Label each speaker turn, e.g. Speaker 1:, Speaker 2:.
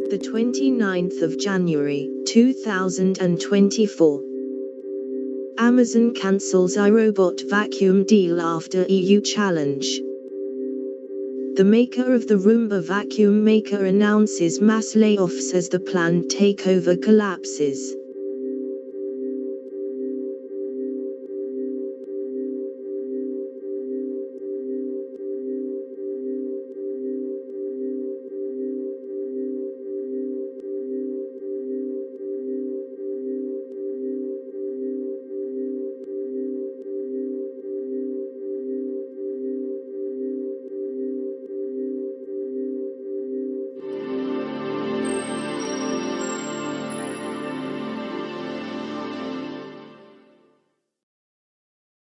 Speaker 1: The 29th of January, 2024. Amazon cancels iRobot vacuum deal after EU challenge. The maker of the Roomba vacuum maker announces mass layoffs as the planned takeover collapses.